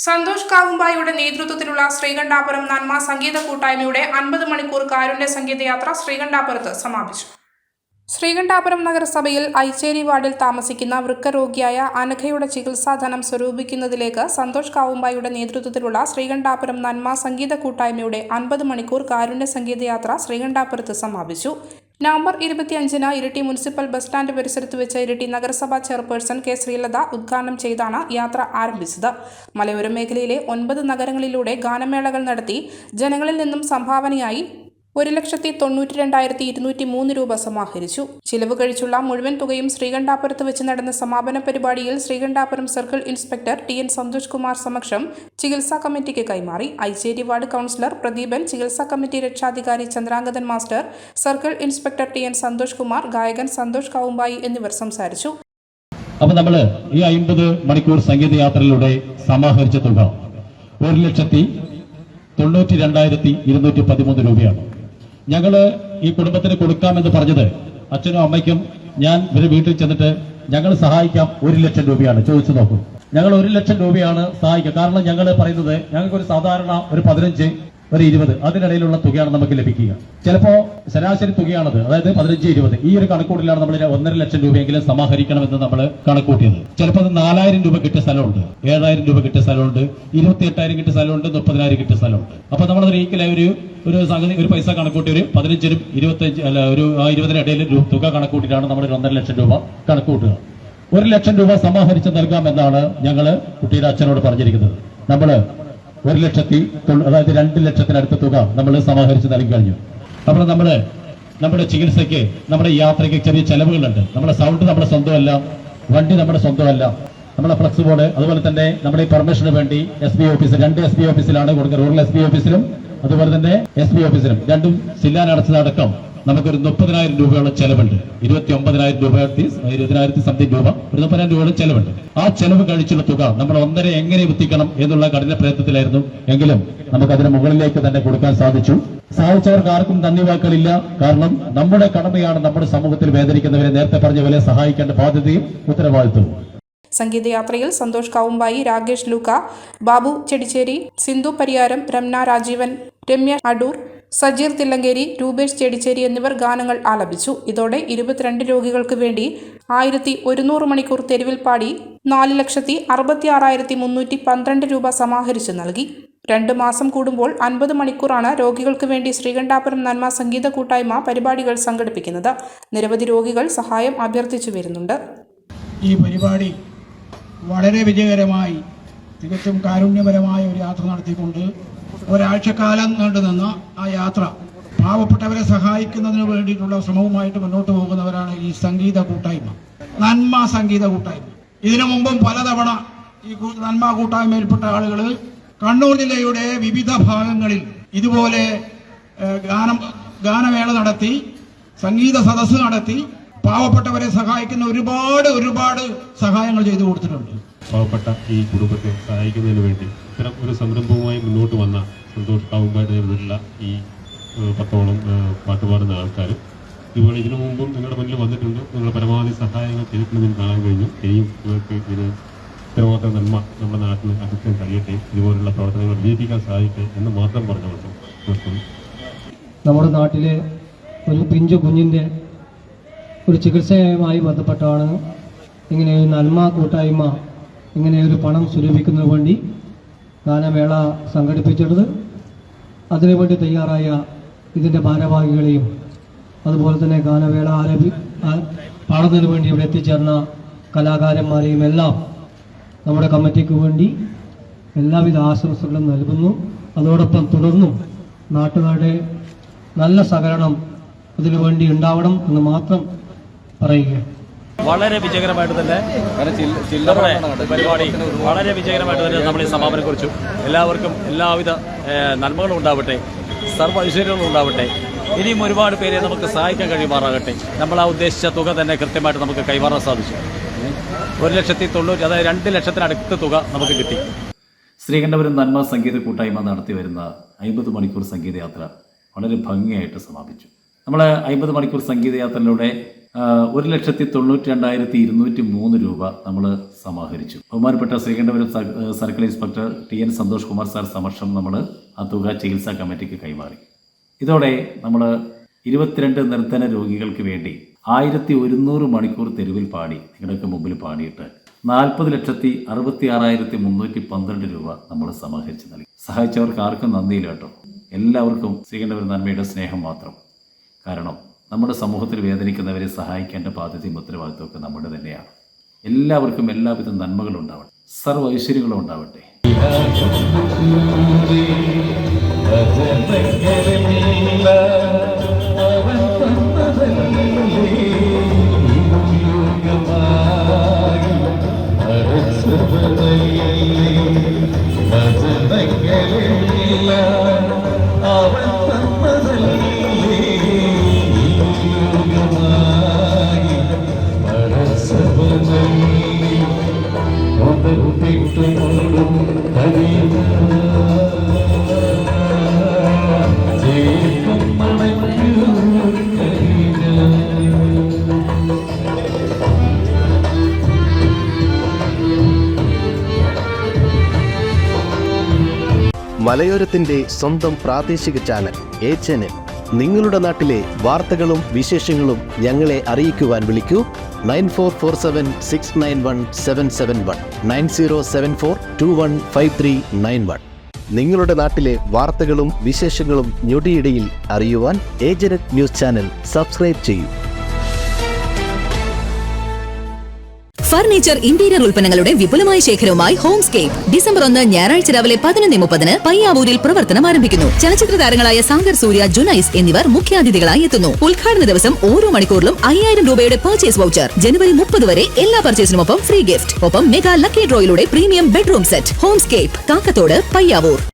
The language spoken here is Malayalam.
സന്തോഷ് കാവുമ്പായിയുടെ നേതൃത്വത്തിലുള്ള ശ്രീകണ്ഠാപുരം നന്മ സംഗീത കൂട്ടായ്മയുടെ 50 മണിക്കൂർ കാരുണ്യ സംഗീതയാത്ര ശ്രീകണ്ഠാപുരത്ത് സമാപിച്ചു. ശ്രീകണ്ഠാപുരം നഗരസഭയിൽ ഐച്ചേരി വാർഡിൽ താമസിക്കുന്ന വൃക്കരോഗിയായ അനഘയുടെ ചികിത്സാധനം സ്വരൂപിക്കുന്നതിലേക്ക് സന്തോഷ് കാവുമ്പായിയുടെ നേതൃത്വത്തിലുള്ള ശ്രീകണ്ഠാപുരം നന്മ സംഗീത കൂട്ടായ്മയുടെ 50 മണിക്കൂർ കാരുണ്യ സംഗീതയാത്ര ശ്രീകണ്ഠാപുരത്ത് സമാപിച്ചു. നവംബർ 25-ന് ഇരിട്ടി മുനിസിപ്പൽ ബസ് സ്റ്റാൻഡ് പരിസരത്ത് വെച്ച് ഇരിട്ടി നഗരസഭാ ചെയർപേഴ്സൺ കെ ശ്രീലത ഉദ്ഘാടനം ചെയ്താണ് യാത്ര ആരംഭിച്ചത്. മലയോര മേഖലയിലെ 9 നഗരങ്ങളിലൂടെ ഗാനമേളകൾ നടത്തി ജനങ്ങളിൽ നിന്നും സംഭാവനയായി 1,92,203 രൂപ സമാഹരിച്ചു. ചിലവ് കഴിച്ചുള്ള മുഴുവൻ തുകയും ശ്രീകണ്ഠാപുരത്ത് വെച്ച് നടന്ന സമാപന പരിപാടിയിൽ Sreekandapuram circle inspector T N. Santhosh Kumar സമക്ഷം ചികിത്സാ കമ്മിറ്റിക്ക് കൈമാറി. ഐച്ചേരി വാർഡ് കൗൺസിലർ പ്രദീപൻ, ചികിത്സാ കമ്മിറ്റി രക്ഷാധികാരി Chandrangathan master, circle inspector T N. Santhosh Kumar, ഗായകൻ സന്തോഷ് കാവുമ്പായി എന്നിവർ സംസാരിച്ചു. അപ്പോൾ നമ്മൾ ഈ 50 മണിക്കൂർ സംഗീതയാത്രയിലൂടെ സമാഹരിച്ച തുക 1,92,213 രൂപയാണ്. ഞങ്ങൾ ഈ കുടുംബത്തിന് കൊടുക്കാമെന്ന് പറഞ്ഞത് അച്ഛനും അമ്മയ്ക്കും ഞാൻ ഇവരെ വീട്ടിൽ ചെന്നിട്ട് ഞങ്ങൾ സഹായിക്കാം 1 ലക്ഷം രൂപയാണ് ചോദിച്ചു നോക്കും. ഞങ്ങൾ 1 ലക്ഷം രൂപയാണ് സഹായിക്കുക. കാരണം ഞങ്ങൾ പറയുന്നത് ഞങ്ങൾക്കൊരു സാധാരണ ഒരു 15, ഒരു 20 അതിനിടയിലുള്ള തുകയാണ് നമുക്ക് ലഭിക്കുക. ചിലപ്പോ ശരാശരി തുകയാണത്, അതായത് 15-20 ഈ ഒരു കണക്കൂട്ടിലാണ് നമ്മൾ 1.5 ലക്ഷം രൂപയെങ്കിലും സമാഹരിക്കണമെന്ന് നമ്മൾ കണക്കൂട്ടിയത്. ചിലപ്പോൾ അത് 4,000 രൂപ കിട്ടിയ സ്ഥലമുണ്ട്, 7,000 രൂപ കിട്ടിയ സ്ഥലമുണ്ട്, 28,000 കിട്ടിയ സ്ഥലമുണ്ട്, 30,000 കിട്ടിയ സ്ഥലമുണ്ട്. അപ്പൊ നമ്മൾ ഒരു സംഗതി ഒരു പൈസ കണക്കൂട്ടി ഒരു 15-നും 25 അല്ല ഒരു 20-നും ഇടയിൽ തുക കണക്കൂട്ടിയിട്ടാണ് നമ്മൾ 1.5 ലക്ഷം രൂപ കണക്കൂട്ടുക. 1 ലക്ഷം രൂപ സമാഹരിച്ച് നൽകാമെന്നാണ് ഞങ്ങള് കുട്ടിയുടെ അച്ഛനോട് പറഞ്ഞിരിക്കുന്നത്. നമ്മള് 1 ലക്ഷത്തി അതായത് 2 ലക്ഷത്തിനടുത്ത തുക നമ്മൾ സമാഹരിച്ച് നൽകി കഴിഞ്ഞു. അപ്പോൾ നമ്മുടെ ചികിത്സയ്ക്ക്, നമ്മുടെ യാത്രയ്ക്ക് ചെറിയ ചെലവുകളുണ്ട്. നമ്മുടെ സൗണ്ട് നമ്മുടെ സ്വന്തമല്ല, വണ്ടി നമ്മുടെ സ്വന്തമല്ല, നമ്മുടെ ഫ്ലക്സ് ബോർഡ്, അതുപോലെ തന്നെ നമ്മുടെ ഈ പെർമിഷന് വേണ്ടി SB ഓഫീസ് 2 SB ഓഫീസിലാണ് കൊടുക്കുക. റൂറൽ SB ഓഫീസിലും അതുപോലെ തന്നെ SB ഓഫീസിലും രണ്ടും ജില്ലാ അടച്ചതടക്കം നമുക്കൊരു 30,000 രൂപയോളം ചെലവുണ്ട്. 29,000 രൂപ 20,000 സംതിങ് രൂപ, ഒരു 30,000 രൂപയോളം ചെലവുണ്ട്. ആ ചെലവ് കഴിച്ചുള്ള തുക നമ്മൾ 1.5 എങ്ങനെ എത്തിക്കണം എന്നുള്ള കഠിന പ്രയത്നത്തിലായിരുന്നു. എങ്കിലും നമുക്കതിന് മുകളിലേക്ക് തന്നെ കൊടുക്കാൻ സാധിച്ചു. സാധിച്ചവർക്ക് ആർക്കും നന്ദി വാക്കുകളില്ല. കാരണം നമ്മുടെ കടമയാണ് നമ്മുടെ സമൂഹത്തിൽ വേദനിക്കുന്നവരെ നേരത്തെ പറഞ്ഞ പോലെ സഹായിക്കേണ്ട ബാധ്യതയും ഉത്തരവാദിത്വവും. സംഗീതയാത്രയിൽ സന്തോഷ് കാവുമ്പായി, രാകേഷ് ലൂക്ക, ബാബു ചെടിച്ചേരി, സിന്ധു പരിയാരം, രമ്ന രാജീവൻ, രമ്യ അടൂർ, സജീർ തില്ലങ്കേരി, രൂപേഷ് ചെടിച്ചേരി എന്നിവർ ഗാനങ്ങൾ ആലപിച്ചു. ഇതോടെ 22 രോഗികൾക്ക് വേണ്ടി 1,100 മണിക്കൂർ തെരുവിൽ പാടി 4,66,312 രൂപ സമാഹരിച്ചു നൽകി. 2 മാസം കൂടുമ്പോൾ 50 മണിക്കൂറാണ് രോഗികൾക്ക് വേണ്ടി ശ്രീകണ്ഠാപുരം നന്മ സംഗീത കൂട്ടായ്മ പരിപാടികൾ സംഘടിപ്പിക്കുന്നത്. നിരവധി രോഗികൾ സഹായം അഭ്യർത്ഥിച്ചു വരുന്നുണ്ട്. ഈ പരിപാടി വളരെ വിജയകരമായി തികച്ചും കാരുണ്യപരമായ ഒരു യാത്ര നടത്തിക്കൊണ്ട് ഒരാഴ്ചക്കാലം നീണ്ടുനിന്ന ആ യാത്ര പാവപ്പെട്ടവരെ സഹായിക്കുന്നതിന് വേണ്ടിയിട്ടുള്ള ശ്രമവുമായിട്ട് മുന്നോട്ട് പോകുന്നവരാണ് ഈ സംഗീത കൂട്ടായ്മ, നന്മ സംഗീത കൂട്ടായ്മ. ഇതിനു മുമ്പും പലതവണ ഈ നന്മ കൂട്ടായ്മയിൽപ്പെട്ട ആളുകൾ കണ്ണൂർ ജില്ലയുടെ വിവിധ ഭാഗങ്ങളിൽ ഇതുപോലെ ഗാനമേള നടത്തി, സംഗീത സദസ്സ് നടത്തി പാവപ്പെട്ടവരെ സഹായിക്കുന്ന ഒരുപാട് സഹായങ്ങൾ ചെയ്തു കൊടുത്തിട്ടുണ്ട്. പാവപ്പെട്ട ഈ കുടുംബത്തെ സഹായിക്കുന്നതിന് വേണ്ടി ഇത്തരം ഒരു സംരംഭവുമായി മുന്നോട്ട് വന്ന സന്തോഷ് കാവുമ്പായുടെ നേതൃത്വത്തിലുള്ള ഈ 10ഓളം പാട്ടുപാടുന്ന ആൾക്കാർ ഇതുപോലെ ഇതിനു മുമ്പും നിങ്ങളുടെ മുന്നിൽ വന്നിട്ടുണ്ട്. നിങ്ങളുടെ പരമാവധി സഹായങ്ങൾ ചെയ്തിട്ടുണ്ടെന്ന് കാണാൻ കഴിഞ്ഞു. ഇനിയും നിങ്ങൾക്ക് ഇതിന് ഇത്രമാത്രം നന്മ നമ്മുടെ നാട്ടിൽ അധികം കഴിയട്ടെ, ഇതുപോലുള്ള പ്രവർത്തനങ്ങൾ വിജയിപ്പിക്കാൻ സാധിക്കട്ടെ എന്ന് മാത്രം പറഞ്ഞുകൊണ്ട് നിർത്തുന്നു. നമ്മുടെ നാട്ടിലെ ഒരു പിഞ്ചു കുഞ്ഞിൻ്റെ ഒരു ചികിത്സയുമായി ബന്ധപ്പെട്ടാണ് ഇങ്ങനെ ഒരു നന്മ കൂട്ടായ്മ ഇങ്ങനെ ഒരു പണം സ്വരൂപിക്കുന്നതിന് വേണ്ടി ഗാനമേള സംഘടിപ്പിച്ചിട്ടുള്ളത്. അതിനുവേണ്ടി തയ്യാറായ ഇതിൻ്റെ ഭാരവാഹികളെയും അതുപോലെ തന്നെ ഗാനമേള പാടുന്നതിന് വേണ്ടി ഇവിടെ എത്തിച്ചേർന്ന കലാകാരന്മാരെയും എല്ലാം നമ്മുടെ കമ്മിറ്റിക്ക് വേണ്ടി എല്ലാവിധ ആശംസകളും നൽകുന്നു. അതോടൊപ്പം തുടർന്നും നാട്ടുകാരുടെ നല്ല സഹകരണം അതിനുവേണ്ടി ഉണ്ടാവണം എന്ന് മാത്രം പറയുക. വളരെ വിജയകരമായിട്ട് തന്നെ പരിപാടി വളരെ വിജയകരമായിട്ട് തന്നെ നമ്മൾ ഈ സമാപനം കുറിച്ചു. എല്ലാവർക്കും എല്ലാവിധ നന്മകളും ഉണ്ടാവട്ടെ, സർവ്വ ഐശ്വര്യങ്ങളും ഉണ്ടാവട്ടെ. ഇനിയും ഒരുപാട് പേരെ നമുക്ക് സഹായിക്കാൻ കഴിയുമാറാകട്ടെ. നമ്മൾ ആ ഉദ്ദേശിച്ച തുക തന്നെ കൃത്യമായിട്ട് നമുക്ക് കൈമാറാൻ സാധിച്ചു. 1,90,000 അതായത് 2 ലക്ഷത്തിനടുത്ത തുക നമുക്ക് കിട്ടി. ശ്രീകണ്ഠപുരം നന്മ സംഗീത കൂട്ടായ്മ നടത്തി വരുന്ന 50 മണിക്കൂർ സംഗീതയാത്ര വളരെ ഭംഗിയായിട്ട് സമാപിച്ചു. നമ്മൾ 50 മണിക്കൂർ സംഗീതയാത്രയിലൂടെ 1,92,203 രൂപ നമ്മൾ സമാഹരിച്ചു. ബഹുമാനപ്പെട്ട Sreekandapuram circle inspector TN Santhosh Kumar sir സമക്ഷം നമ്മൾ ആ തുക ചികിത്സാ കമ്മിറ്റിക്ക് കൈമാറി. ഇതോടെ നമ്മൾ 22 നിർധന രോഗികൾക്ക് വേണ്ടി 1100 മണിക്കൂർ തെരുവിൽ പാടി നിങ്ങളുടെ മുമ്പിൽ പാടിയിട്ട് 40,66,312 രൂപ നമ്മൾ സമാഹരിച്ച് നൽകി. സഹായിച്ചവർക്ക് ആർക്കും നന്ദിയില്ല കേട്ടോ. എല്ലാവർക്കും ശ്രീകണ്ഠപുരം നന്മയുടെ സ്നേഹം മാത്രം. കാരണം നമ്മുടെ സമൂഹത്തിൽ വേദനിക്കുന്നവരെ സഹായിക്കേണ്ട ബാധ്യതയും ഉത്തരവാദിത്വമൊക്കെ നമ്മുടെ തന്നെയാണ്. എല്ലാവർക്കും എല്ലാവിധ നന്മകളും ഉണ്ടാവട്ടെ, സർവ്വ ഐശ്വര്യങ്ങളും ഉണ്ടാവട്ടെ. മലയോരത്തിന്റെ സ്വന്തം പ്രാദേശിക ചാനൽ A-Channel. നിങ്ങളുടെ നാട്ടിലെ വാർത്തകളും വിശേഷങ്ങളും ഞങ്ങളെ അറിയിക്കുവാൻ വിളിക്കൂ 9447691771 9074215391. നിങ്ങളുടെ നാട്ടിലെ വാർത്തകളും വിശേഷങ്ങളും ഞൊടിയിടയിൽ അറിയുവാൻ A-Channel ന്യൂസ് ചാനൽ സബ്സ്ക്രൈബ് ചെയ്യൂ. ഫർണിച്ചർ ഇന്റീരിയർ ഉൽപ്പന്നങ്ങളുടെ വിപുലമായ ശേഖരവുമായി ഹോംസ്കേപ്പ് ഡിസംബർ 1 ഞായറാഴ്ച രാവിലെ 11:30 പയ്യാവൂരിൽ പ്രവർത്തനം ആരംഭിക്കുന്നു. ചലച്ചിത്ര താരങ്ങളായ സാഗർ സൂര്യ, ജുനൈസ് എന്നിവർ മുഖ്യാതിഥികളായി എത്തുന്നു. ഉദ്ഘാടന ദിവസം ഓരോ മണിക്കൂറിലും 5000 രൂപയുടെ പർച്ചേസ് വൗച്ചർ. ജനുവരി 30 വരെ എല്ലാ പർച്ചേസിനുമൊപ്പം ഫ്രീ ഗിഫ്റ്റ്. ഒപ്പം മെഗാ ലക്കി ഡ്രോയിലൂടെ premium bedroom set. Homescape, Kakkathodu, Payyavoor.